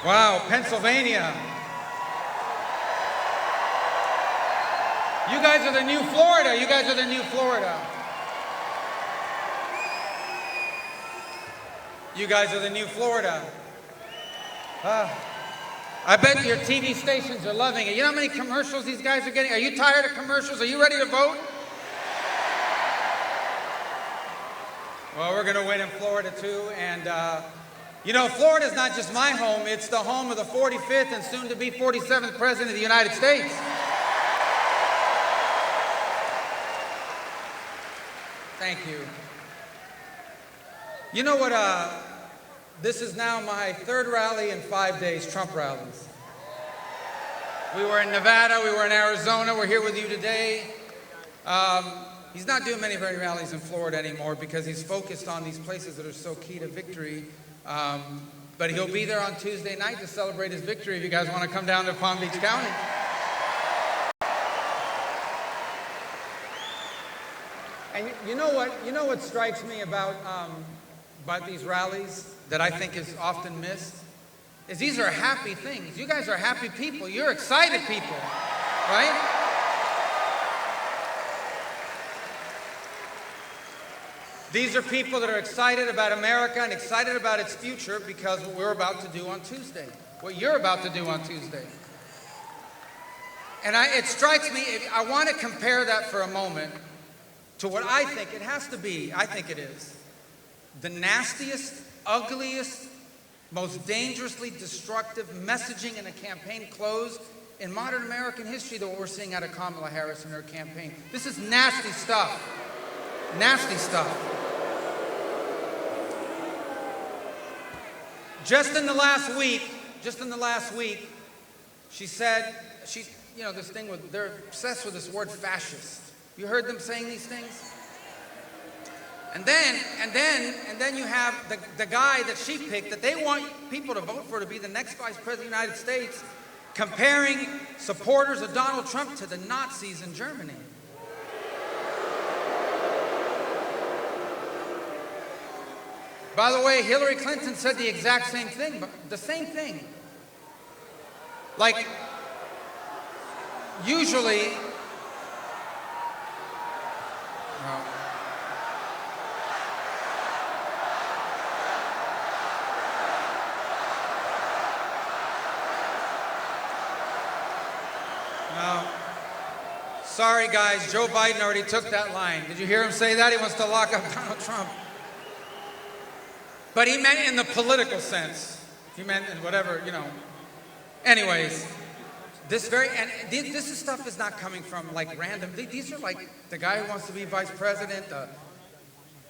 Wow, Pennsylvania. You guys are the new Florida. You guys are the new Florida. You guys are the new Florida. I bet your TV stations are loving it. You know how many commercials these guys are getting? Are you tired of commercials? Are you ready to vote? Well, we're going to win in Florida too. And, you know, Florida's not just my home. It's the home of the 45th and soon to be 47th President of the United States. Thank you. You know what? This is now my third rally in 5 days, Trump rallies. We were in Nevada, we were in Arizona, we're here with you today. He's not doing many rallies in Florida anymore because he's focused on these places that are so key to victory. But he'll be there on Tuesday night to celebrate his victory if you guys want to come down to Palm Beach County. And you know what strikes me about these rallies that I think is often missed? Is these are happy things. You guys are happy people. You're excited people, right? These are people that are excited about America and excited about its future because what we're about to do on Tuesday, what you're about to do on Tuesday. And it strikes me, I want to compare that for a moment to what I think it has to be. I think it is the nastiest, ugliest, most dangerously destructive messaging in a campaign close in modern American history than what we're seeing out of Kamala Harris in her campaign. This is nasty stuff. Nasty stuff. Just in the last week, she said, you know, this thing with, they're obsessed with this word fascist. You heard them saying these things? And then you have the guy that she picked that they want people to vote for to be the next Vice President of the United States, comparing supporters of Donald Trump to the Nazis in Germany. By the way, Hillary Clinton said the exact same thing, but the same thing. Like, usually, sorry guys, Joe Biden already took that line. Did you hear him say that? He wants to lock up Donald Trump. But he meant in the political sense. He meant in whatever, you know. Anyways, this stuff is not coming from like random. These are like the guy who wants to be vice president, the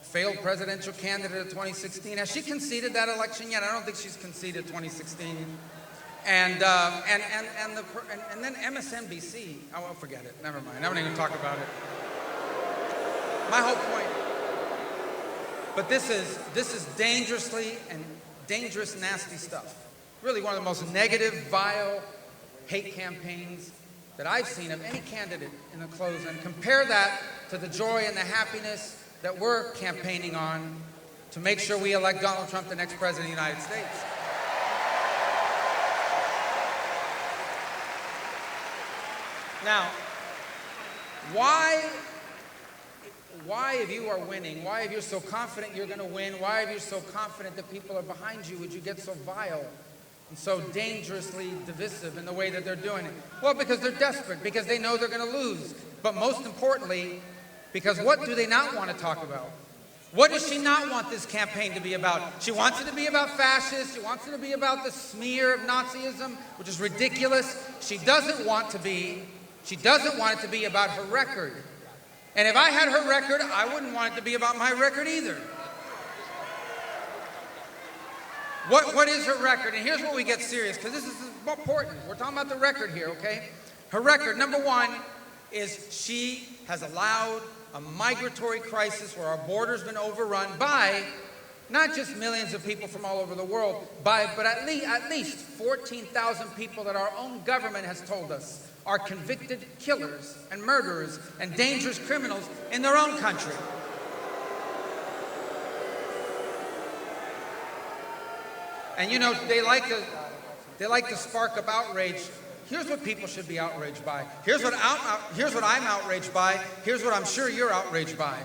failed presidential candidate of 2016. Has she conceded that election yet? I don't think she's conceded 2016. And then MSNBC. Oh, I'll forget it. Never mind. I won't even talk about it. My whole point. But this is dangerous, nasty stuff. Really one of the most negative, vile, hate campaigns that I've seen of any candidate in the close. And compare that to the joy and the happiness that we're campaigning on to make sure we elect Donald Trump the next president of the United States. Now, why if you are winning, why if you're so confident you're going to win, why if you're so confident that people are behind you, would you get so vile and so dangerously divisive in the way that they're doing it? Well, because they're desperate, because they know they're going to lose. But most importantly, because what do they not want to talk about? What does she not want this campaign to be about? She wants it to be about fascists. She wants it to be about the smear of Nazism, which is ridiculous. She doesn't want it to be about her record. And if I had her record, I wouldn't want it to be about my record either. What is her record? And here's where we get serious, because this is important. We're talking about the record here, okay? Her record, number one, is she has allowed a migratory crisis where our border's been overrun by not just millions of people from all over the world, but at least 14,000 people that our own government has told us are convicted killers and murderers and dangerous criminals in their own country. And you know, they like to, They like to spark up outrage. Here's what people should be outraged by. Here's what I'm outraged by. Here's what I'm sure you're outraged by.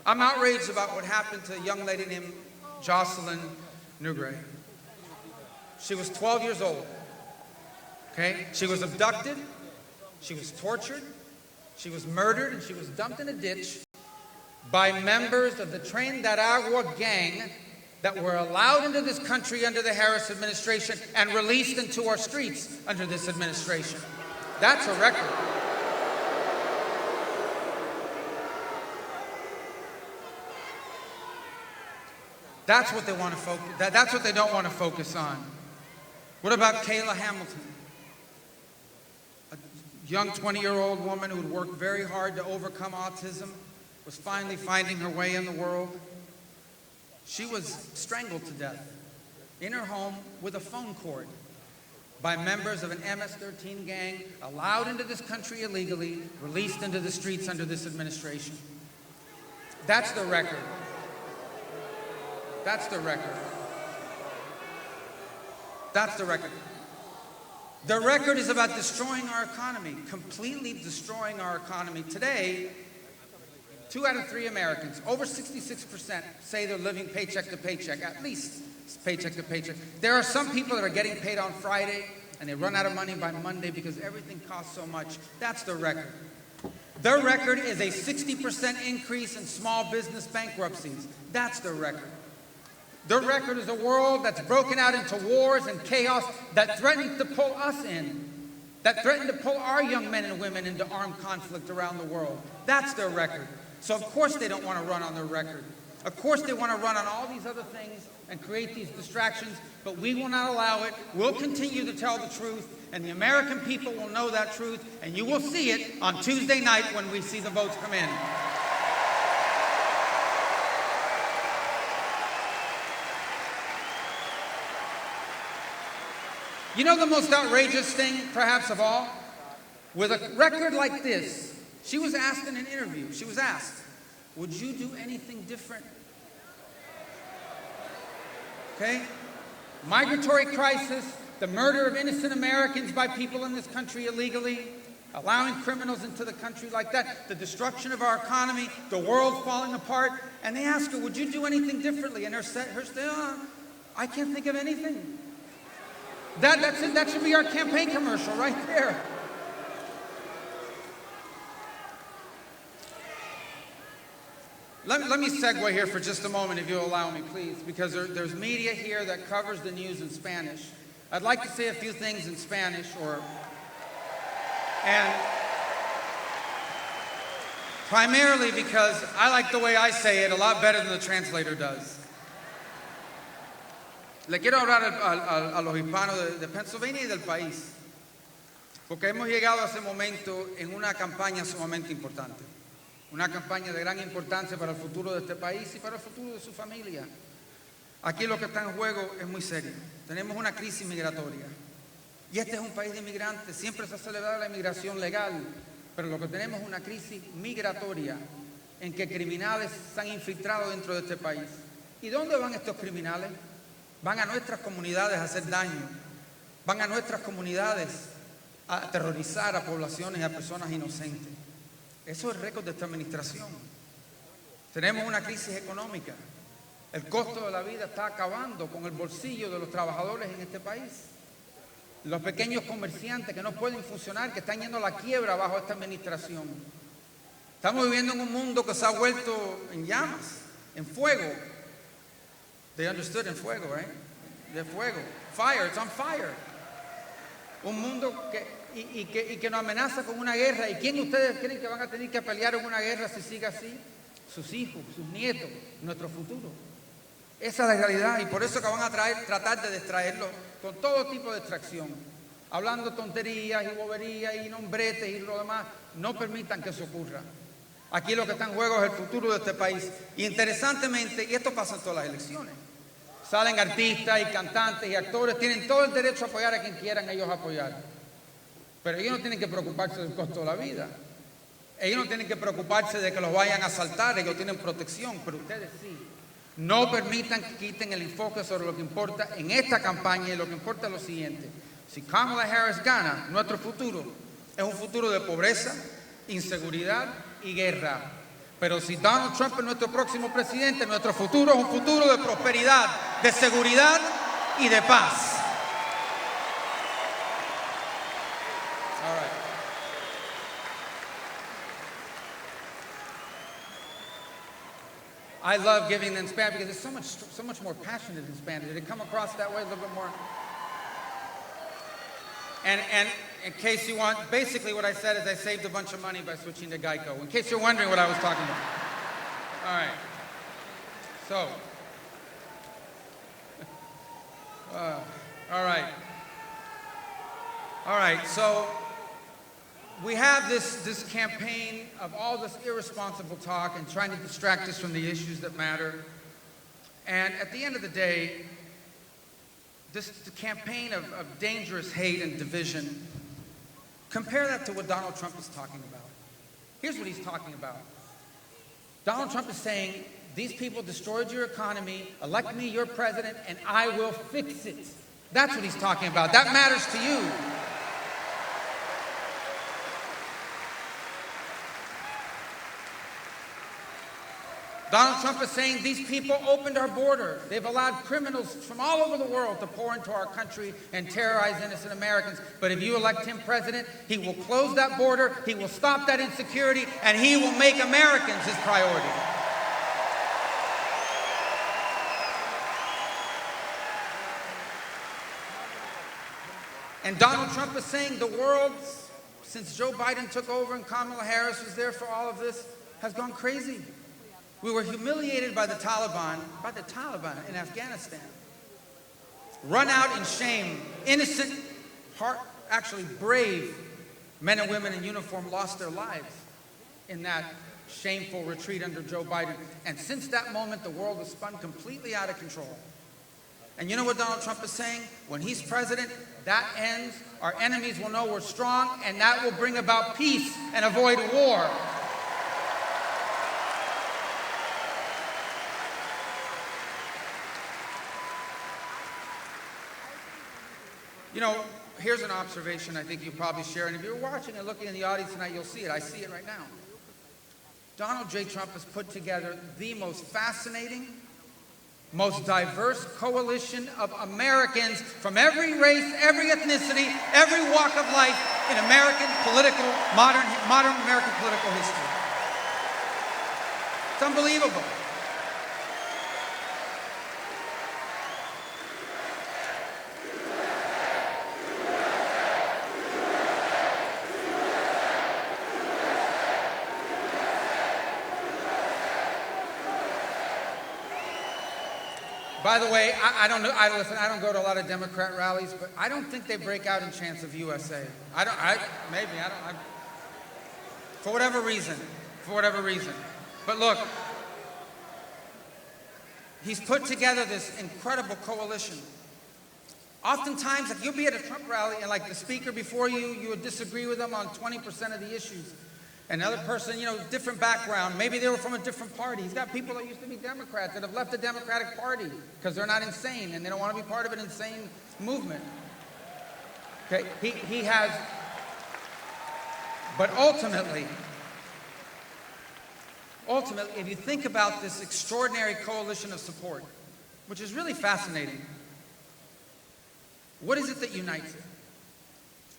I'm outraged about what happened to a young lady named Jocelyn Nugre. She was 12 years old. Okay? She was abducted. She was tortured. She was murdered, and she was dumped in a ditch by members of the Tren de Aragua gang that were allowed into this country under the Harris administration and released into our streets under this administration. That's a record. That's what they want to focus. That's what they don't want to focus on. What about Kayla Hamilton? A young 20-year-old woman who had worked very hard to overcome autism, was finally finding her way in the world. She was strangled to death in her home with a phone cord by members of an MS-13 gang, allowed into this country illegally, released into the streets under this administration. That's the record. That's the record. That's the record. The record is about destroying our economy, completely destroying our economy. Today, 2 out of 3 Americans, over 66%, say they're living paycheck to paycheck, at least paycheck to paycheck. There are some people that are getting paid on Friday, and they run out of money by Monday because everything costs so much. That's the record. The record is a 60% increase in small business bankruptcies. That's the record. The record is a world that's broken out into wars and chaos that threaten to pull us in, that threaten to pull our young men and women into armed conflict around the world. That's their record. So of course they don't want to run on their record. Of course they want to run on all these other things and create these distractions, but we will not allow it. We'll continue to tell the truth, and the American people will know that truth, and you will see it on Tuesday night when we see the votes come in. You know the most outrageous thing, perhaps of all? With a record like this, she was asked in an interview, she was asked, would you do anything different? Okay? Migratory crisis, the murder of innocent Americans by people in this country illegally, allowing criminals into the country like that, the destruction of our economy, the world falling apart, and they asked her, would you do anything differently? And her say, I can't think of anything. That's it. That should be our campaign commercial right there. Let me segue here for just a moment, if you'll allow me, please, because there's media here that covers the news in Spanish. I'd like to say a few things in Spanish, and primarily because I like the way I say it a lot better than the translator does. Le quiero hablar a los hispanos de Pennsylvania y del país, porque hemos llegado a ese momento en una campaña sumamente importante, una campaña de gran importancia para el futuro de este país y para el futuro de su familia. Aquí lo que está en juego es muy serio. Tenemos una crisis migratoria y este es un país de inmigrantes. Siempre se ha celebrado la inmigración legal, pero lo que tenemos es una crisis migratoria en que criminales se han infiltrado dentro de este país. ¿Y dónde van estos criminales? Van a nuestras comunidades a hacer daño, van a nuestras comunidades a aterrorizar a poblaciones y a personas inocentes. Eso es el récord de esta administración. Tenemos una crisis económica. El costo de la vida está acabando con el bolsillo de los trabajadores en este país. Los pequeños comerciantes que no pueden funcionar, que están yendo a la quiebra bajo esta administración. Estamos viviendo en un mundo que se ha vuelto en llamas, en fuego. They understood en fuego, right? De fuego. Fire, it's on fire. Un mundo que nos amenaza con una guerra. ¿Y quién ustedes creen que van a tener que pelear en una guerra si sigue así? Sus hijos, sus nietos, nuestro futuro. Esa es la realidad, y por eso que van a tratar de distraerlo con todo tipo de distracción. Hablando tonterías y boberías y nombretes y lo demás. No permitan que eso ocurra. Aquí lo que está en juego es el futuro de este país. Y interesantemente, y esto pasa en todas las elecciones, salen artistas y cantantes y actores, tienen todo el derecho a apoyar a quien quieran ellos apoyar. Pero ellos no tienen que preocuparse del costo de la vida. Ellos no tienen que preocuparse de que los vayan a asaltar, ellos tienen protección, pero ustedes sí. No permitan que quiten el enfoque sobre lo que importa en esta campaña, y lo que importa es lo siguiente. Si Kamala Harris gana, nuestro futuro es un futuro de pobreza, inseguridad y guerra. Pero si Donald Trump es nuestro próximo presidente, nuestro futuro es un futuro de prosperidad, de seguridad y de paz. All right. I love giving in Spanish because it's so much more passionate in Spanish. Did it come across that way a little bit more? And in case you want, basically what I said is I saved a bunch of money by switching to Geico. In case you're wondering what I was talking about. All right. So, all right. All right, so we have this campaign of all this irresponsible talk and trying to distract us from the issues that matter. And at the end of the day, the campaign of dangerous hate and division, compare that to what Donald Trump is talking about. Here's what he's talking about. Donald Trump is saying, these people destroyed your economy, elect me your president, and I will fix it. That's what he's talking about. That matters to you. Donald Trump is saying these people opened our border. They've allowed criminals from all over the world to pour into our country and terrorize innocent Americans. But if you elect him president, he will close that border, he will stop that insecurity, and he will make Americans his priority. And Donald Trump is saying the world, since Joe Biden took over and Kamala Harris was there for all of this, has gone crazy. We were humiliated by the Taliban in Afghanistan. Run out in shame. Innocent, actually brave men and women in uniform lost their lives in that shameful retreat under Joe Biden. And since that moment, the world has spun completely out of control. And you know what Donald Trump is saying? When he's president, that ends. Our enemies will know we're strong, and that will bring about peace and avoid war. You know, here's an observation I think you probably share, and if you're watching and looking in the audience tonight, you'll see it. I see it right now. Donald J. Trump has put together the most fascinating, most diverse coalition of Americans from every race, every ethnicity, every walk of life in American political, modern American political history. It's unbelievable. By the way, I don't go to a lot of Democrat rallies, but I don't think they break out in chants of USA. For whatever reason. But look, he's put together this incredible coalition. Oftentimes, like, you'll be at a Trump rally and like the speaker before you would disagree with them on 20% of the issues. Another person, different background. Maybe they were from a different party. He's got people that used to be Democrats that have left the Democratic Party because they're not insane and they don't want to be part of an insane movement. Okay, he has, but ultimately, if you think about this extraordinary coalition of support, which is really fascinating, what is it that unites it?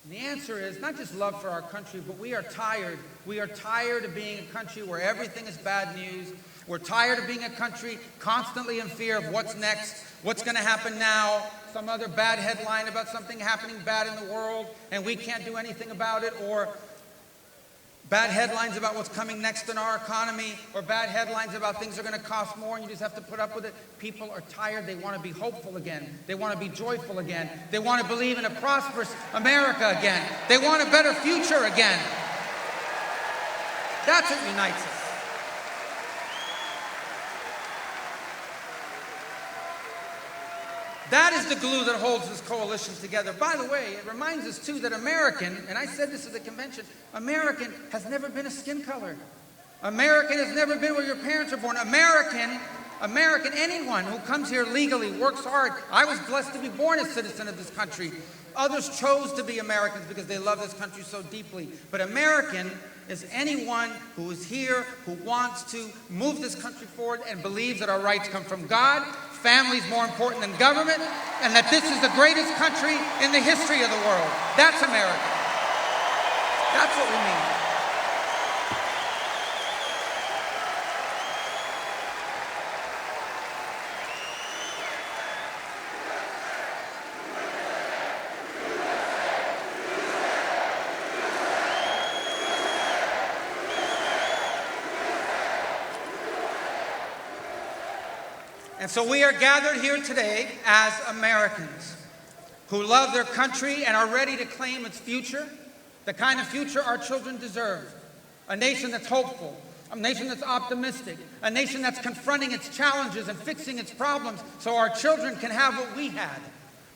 And the answer is not just love for our country, but we are tired. We are tired of being a country where everything is bad news. We're tired of being a country constantly in fear of what's next, what's going to happen now, some other bad headline about something happening bad in the world, and we can't do anything about it, or bad headlines about what's coming next in our economy, or bad headlines about things are going to cost more and you just have to put up with it. People are tired. They want to be hopeful again. They want to be joyful again. They want to believe in a prosperous America again. They want a better future again. That's what unites us. That is the glue that holds this coalition together. By the way, it reminds us, too, that American, and I said this at the convention, American has never been a skin color. American has never been where your parents were born. American American, anyone who comes here legally, works hard. I was blessed to be born a citizen of this country. Others chose to be Americans because they love this country so deeply. But American is anyone who is here, who wants to move this country forward and believes that our rights come from God, family is more important than government, and that this is the greatest country in the history of the world. That's America. That's what we mean. And so we are gathered here today as Americans who love their country and are ready to claim its future, the kind of future our children deserve. A nation that's hopeful, a nation that's optimistic, a nation that's confronting its challenges and fixing its problems so our children can have what we had.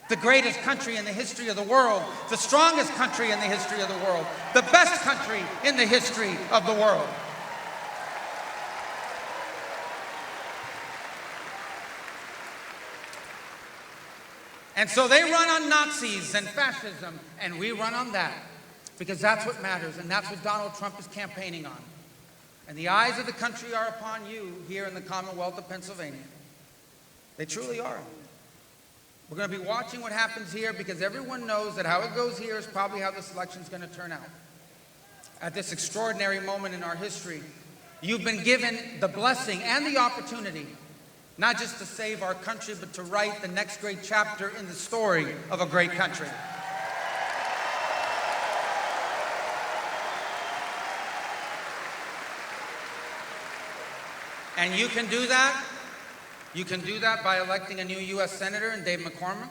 The greatest country in the history of the world, the strongest country in the history of the world, the best country in the history of the world. And so they run on Nazis and fascism, and we run on that, because that's what matters, and that's what Donald Trump is campaigning on. And the eyes of the country are upon you here in the Commonwealth of Pennsylvania. They truly are. We're going to be watching what happens here, because everyone knows that how it goes here is probably how this election is going to turn out. At this extraordinary moment in our history, you've been given the blessing and the opportunity not just to save our country, but to write the next great chapter in the story of a great country. And you can do that. You can do that by electing a new U.S. Senator in Dave McCormick.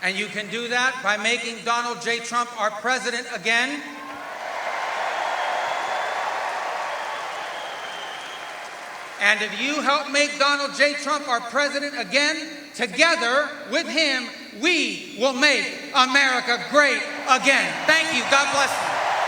And you can do that by making Donald J. Trump our president again. And if you help make Donald J. Trump our president again, together with him, we will make America great again. Thank you. God bless you.